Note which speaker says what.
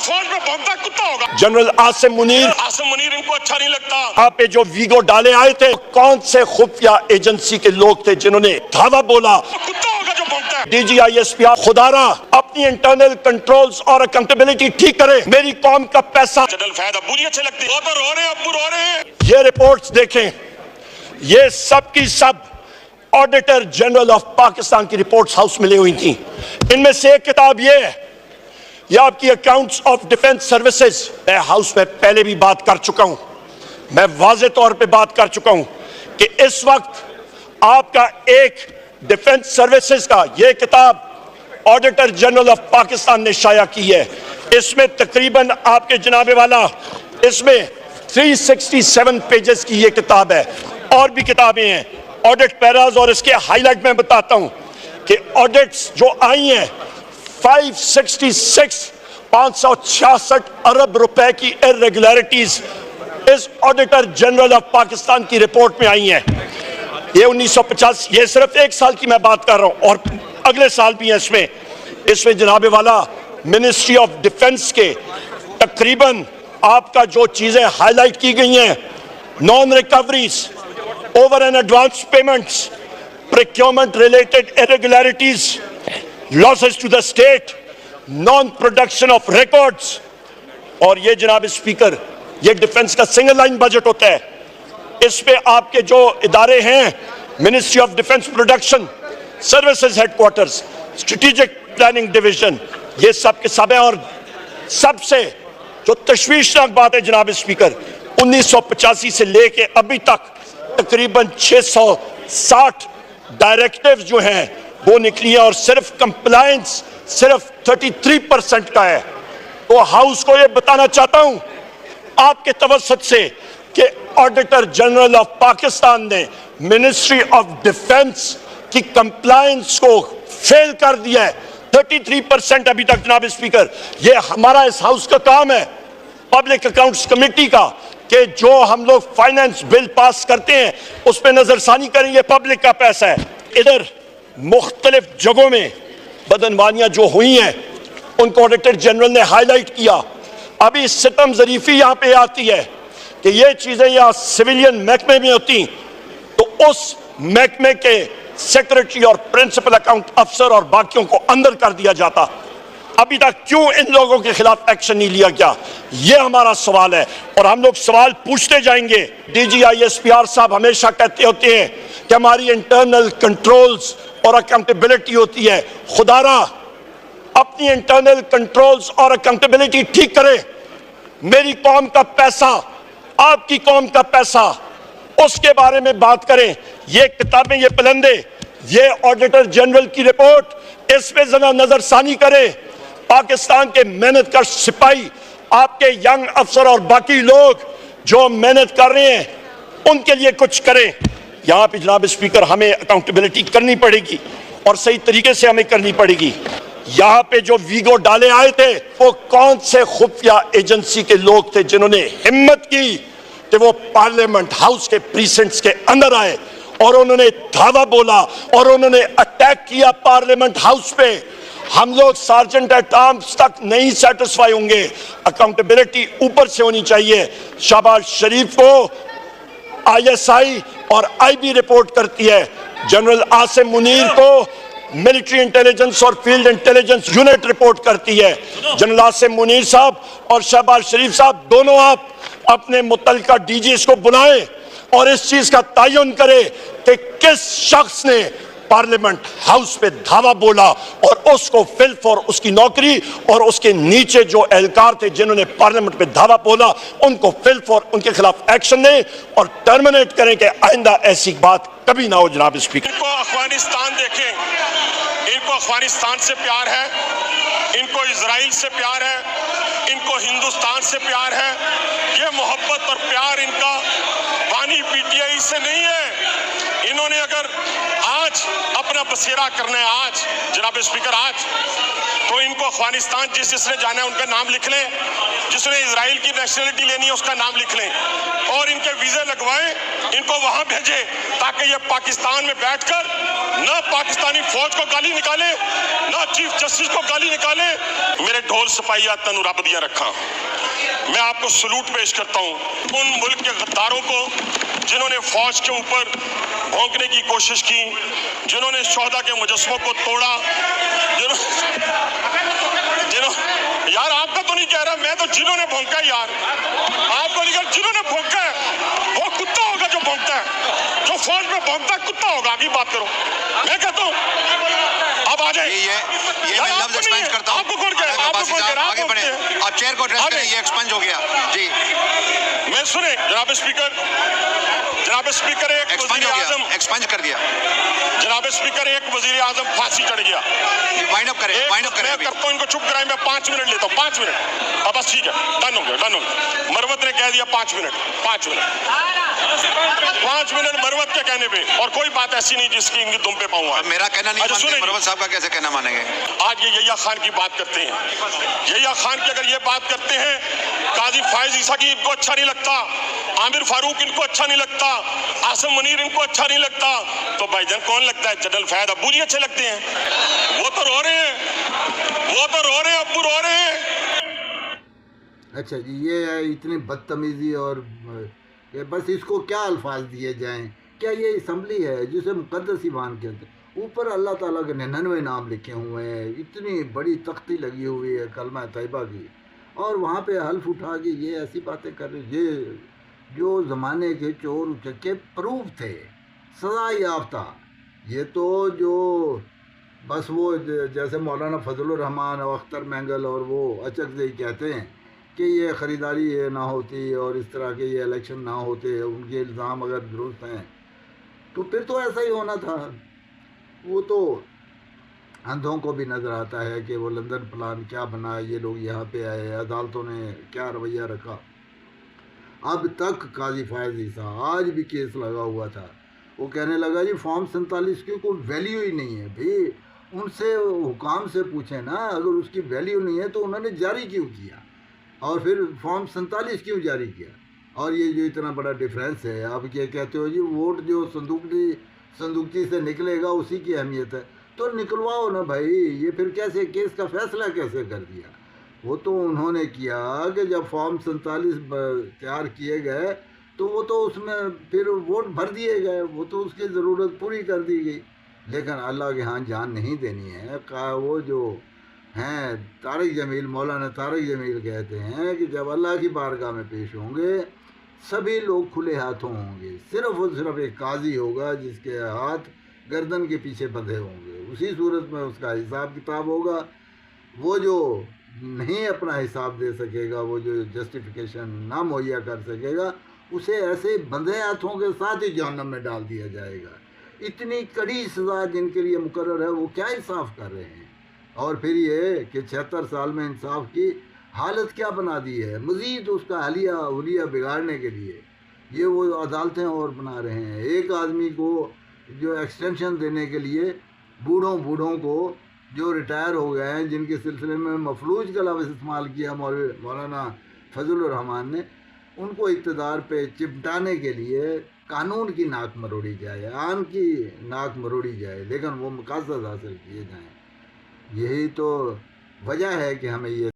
Speaker 1: फौज में भौंकता कुत्ता होगा।
Speaker 2: जनरल आसिम मुनीर
Speaker 1: इनको अच्छा नहीं लगता।
Speaker 2: आप पे जो वीगो डाले आए थे, कौन से खुफिया एजेंसी के लोग थे जिन्होंने धावा बोला?
Speaker 1: कुत्ता होगा जो भौंकता है।
Speaker 2: DGISP खुदारा अपनी इंटरनल कंट्रोल्स और अकाउंटेबिलिटी ठीक करे। मेरी कौम का पैसा।
Speaker 1: जनरल फैद अब्बू जी अच्छे लगते हैं। वो तो रो रहे हैं, अब्बू रो रहे हैं।
Speaker 2: ये रिपोर्ट्स देखें, ये सब की सब ऑडिटर जनरल ऑफ पाकिस्तान की रिपोर्ट्स हाउस में ली हुई थी। इनमें से एक किताब ये है, ये आपकी अकाउंट्स ऑफ डिफेंस सर्विसेज। मैं हाउस में पहले भी बात कर चुका हूं, मैं वाज़े तौर पे बात कर चुका हूं कि इस वक्त आपका एक डिफेंस सर्विसेज का ये किताब ऑडिटर जनरल ऑफ पाकिस्तान ने शाया की है। इसमें तकरीबन आपके जनाबे वाला इसमें 367 पेजेस की ये किताब है। और भी किताबें हैं, ऑडिट पैराज, और इसके हाईलाइट में बताता हूं कि ऑडिट्स जो आई हैं 566 अरब रुपए की इरेगुलरिटीज इस ऑडिटर जनरल ऑफ पाकिस्तान की रिपोर्ट में आई हैं। ये 1950, ये सिर्फ एक साल की मैं बात कर रहा हूं, और अगले साल भी है। इसमें जनाबे वाला मिनिस्ट्री ऑफ डिफेंस के तकरीबन आपका जो चीजें हाईलाइट की गई हैं, non recoveries, over and advance payments, procurement related irregularities, losses to the state, non production of records. और ये जनाब स्पीकर, ये डिफेंस का सिंगल लाइन बजट होता है। इस पे आपके जो इदारे हैं, ministry of defence production, services headquarters, strategic planning division, ये सब के सब हैं। और सबसे जो तशवीशनाक बात है जनाब स्पीकर, 1985 से लेके अभी तक तकरीबन 660 डायरेक्टिव्स जो हैं वो निकली है, और सिर्फ कंप्लायंस सिर्फ 33% का है। तो हाउस को ये बताना चाहता हूं आपके तवस्सुत से कि ऑडिटर जनरल ऑफ पाकिस्तान ने मिनिस्ट्री ऑफ डिफेंस की कंप्लायंस को फेल कर दिया है। 33% अभी तक जनाब स्पीकर। ये हमारा इस हाउस का काम है, पब्लिक अकाउंट्स कमेटी का, कि जो हम लोग फाइनेंस बिल पास करते हैं उस पर नजरसानी करें। ये पब्लिक का पैसा है। इधर मुख्तलिफ जगहों में बदनवानियां जो हुई हैं उनको ऑडिटर जनरल ने हाईलाइट किया। अभी सितम ज़रीफी यहाँ पे आती है कि ये चीजें यहाँ सिविलियन महकमे में होती तो उस महकमे के सेक्रेटरी और प्रिंसिपल अकाउंट अफसर और बाकियों को अंदर कर दिया जाता। अभी तक क्यों इन लोगों के खिलाफ एक्शन नहीं लिया गया, ये हमारा सवाल है, और हम लोग सवाल पूछते जाएंगे। DGISPR साहब हमेशा कहते होते हैं कि हमारी इंटरनल कंट्रोल्स और अकाउंटेबिलिटी होती है। खुदारा अपनी इंटरनल कंट्रोल्स और अकाउंटेबिलिटी ठीक करे। मेरी कौम का पैसा, आपकी कौम का पैसा, उसके बारे में बात करें। ये किताबें, ये पलंदे, ये ऑडिटर जनरल की रिपोर्ट, इस पे जरा नजरसानी करे। पाकिस्तान के मेहनत का सिपाही, आपके यंग अफसर और बाकी लोग जो मेहनत कर रहे हैं उनके लिए कुछ करें। यहाँ पे जनाब स्पीकर हमें अकाउंटेबिलिटी करनी पड़ेगी और सही तरीके से हमें करनी पड़ेगी। यहाँ पे जो वीगो डाले आए थे वो कौन से खुफिया एजेंसी के लोग थे जिन्होंने हिम्मत की कि वो पार्लियामेंट हाउस के प्रीसेंट्स के अंदर आए और उन्होंने धावा बोला और उन्होंने अटैक किया पार्लियामेंट हाउस पे। हम लोग सार्जेंट एट आर्म्स तक नहीं सेटिस्फाई होंगे, अकाउंटेबिलिटी ऊपर से होनी चाहिए। शहबाज शरीफ को ISI और IB रिपोर्ट करती है, जनरल आसिम मुनीर को मिलिट्री इंटेलिजेंस और फील्ड इंटेलिजेंस यूनिट रिपोर्ट करती है। जनरल आसिम मुनीर साहब और शहबाज शरीफ साहब दोनों आप अपने मुतल्लिका DGs को बुलाएं और इस चीज का तयन करें कि किस शख्स ने पार्लियामेंट हाउस पे धावा बोला और उसको फिल फॉर उसकी नौकरी और उसके नीचे जो एहलकार थे जिन्होंने पार्लियामेंट पे धावा बोला उनको फिल फॉर, उनके खिलाफ एक्शन लें और टर्मिनेट करें कि आइंदा ऐसी बात कभी ना हो। जनाब स्पीकर,
Speaker 1: इनको अफगानिस्तान देखें, इनको अफगानिस्तान से प्यार है, इनको इजराइल से प्यार है, इनको हिंदुस्तान से प्यार है। ये मोहब्बत और प्यार इनका बानी PTI से नहीं है। इन्होंने अगर आज अपना बसेरा करना है, आज जनाब स्पीकर, आज तो इनको अफगानिस्तान जिसने जाना है उनका नाम लिख लें, जिसने इजराइल की नेशनलिटी लेनी है उसका नाम लिख लें और इनके वीजे लगवाएं, इनको वहां भेजें ताकि ये पाकिस्तान में बैठकर ना पाकिस्तानी फौज को गाली निकाले, ना चीफ जस्टिस को गाली निकाले। मेरे ढोल सिपाहिया तनु रब दिया रखा, मैं आपको सलूट पेश करता हूं उन मुल्क के गद्दारों को जिन्होंने फौज के ऊपर भौंकने की कोशिश की, जिन्होंने शोहदा के मुजस्समों को तोड़ा, यार आपका तो नहीं कह रहा, मैं तो जिन्होंने भौंका यार, आपको नहीं कह, जिन्होंने भौंका है वो कुत्ता होगा जो भौंकता है, जो फौज में भौंकता है कुत्ता होगा। आगे बात करो, मैं कहता हूँ अब आ जाए।
Speaker 3: ये मैं लफ्ज एक्सपेंज करता हूँ।
Speaker 1: आपको कौन कह रहा है?
Speaker 3: आगे बढ़े, आप चेयर को एड्रेस करें, ये एक्सपेंज हो गया जी।
Speaker 1: मैं सुने जनाब स्पीकर, एक
Speaker 3: एक्सपेंज हो
Speaker 1: वज़ीर-ए-आज़म,
Speaker 3: गया, एक्सपेंज कर दिया।
Speaker 1: जनाब स्पीकर एक वज़ीर-ए-आज़म फांसी चढ़ गया।
Speaker 3: वाइंड अप करें
Speaker 1: मैं
Speaker 3: अभी।
Speaker 1: करता हूँ इनको चुप कराएं, मैं 5 मिनट लेता हूँ, 5 मिनट। अब बस ठीक है, डन हो गया। मरवत ने कह दिया 5 मिनट, 5 मिनट मरवत के कहने पे, और कोई बात ऐसी नहीं जिसकी इनकी दुम पे पाऊँ।
Speaker 3: अब मेरा कहना नहीं
Speaker 1: अच्छा,
Speaker 3: मानते, मरवत साहब का कैसे कहना मानेंगे?
Speaker 1: आज ये यहिया खान की बात करते हैं, यहिया खान की अगर ये बात करते हैं, काजी फायज ईसा की इनको अच्छा नहीं लगता, आमिर फारूक इनको अच्छा नहीं लगता, आसम मुनीर इनको अच्छा नहीं लगता, तो भाईजान कौन लगता है? जनरल फैद अब्बू जी अच्छे लगते हैं। वो तो रो रहे हैं, अब्बू रो रहे हैं।
Speaker 4: अच्छा जी, ये है इतनी बदतमीज़ी, और ये बस इसको क्या अल्फाज दिए जाएं? क्या ये असम्बली है जिसे मुक़द्दस ईवान कहते हैं? ऊपर अल्लाह ताला के 99 नाम लिखे हुए हैं, इतनी बड़ी तख्ती लगी हुई है कलमा तैयबा की, और वहाँ पे हल्फ उठा के ये ऐसी बातें कर रहे। ये जो ज़माने के चोर उचक्के प्रूफ थे, सज़ा याफ्ता, ये तो जो बस वो जैसे मौलाना फजलुर रहमान और अख्तर मैंगल और वो अचक से ही कहते हैं कि ये ख़रीदारी ये ना होती और इस तरह के ये इलेक्शन ना होते, उनके इल्ज़ाम अगर दुरुस्त हैं तो फिर तो ऐसा ही होना था। वो तो अंधों को भी नज़र आता है कि वो लंदन प्लान क्या बना, ये लोग यहाँ पे आए, अदालतों ने क्या रवैया रखा। अब तक काजी फायज ईसा, आज भी केस लगा हुआ था, वो कहने लगा जी फॉर्म 47 की कोई वैल्यू ही नहीं है। भाई उनसे हुकाम से पूछें ना, अगर उसकी वैल्यू नहीं है तो उन्होंने जारी क्यों किया, और फिर फॉर्म 47 क्यों जारी किया? और ये जो इतना बड़ा डिफरेंस है, आप क्या कहते हो जी वोट जो संदूकची से निकलेगा उसी की अहमियत है, तो निकलवाओ ना भाई। ये फिर कैसे केस का फैसला कैसे कर दिया? वो तो उन्होंने किया कि जब फॉर्म 47 तैयार किए गए तो वो तो उसमें फिर वोट भर दिए गए, वो तो उसकी ज़रूरत पूरी कर दी गई। लेकिन अल्लाह के यहाँ जान नहीं देनी है का वो जो हैं तारिक जमील, मौलाना तारिक जमील कहते हैं कि जब अल्लाह की बारगाह में पेश होंगे सभी लोग खुले हाथों होंगे, सिर्फ़ और सिर्फ एक काजी होगा जिसके हाथ गर्दन के पीछे बंधे होंगे। उसी सूरत में उसका हिसाब किताब होगा। वो जो नहीं अपना हिसाब दे सकेगा, वो जो जस्टिफिकेशन ना मुहैया कर सकेगा, उसे ऐसे बंधे हाथों के साथ ही जहन्नम में डाल दिया जाएगा। इतनी कड़ी सज़ा जिनके लिए मुकर्रर है वो क्या इंसाफ कर रहे हैं? और फिर ये कि 76 साल में इंसाफ की हालत क्या बना दी है, मज़ीद उसका हुलिया बिगाड़ने के लिए ये वो अदालतें और बना रहे हैं। एक आदमी को जो एक्सटेंशन देने के लिए बूढ़ों को जो रिटायर हो गए हैं, जिनके सिलसिले में मफलूज का लफ्ज़ इस्तेमाल किया मौलाना फजलुर रहमान ने, उनको इक़्तिदार पे चिपटाने के लिए कानून की नाक मरोड़ी जाए, आन की नाक मरोड़ी जाए, लेकिन वो मकासद हासिल किए जाएँ। यही तो वजह है कि हमें ये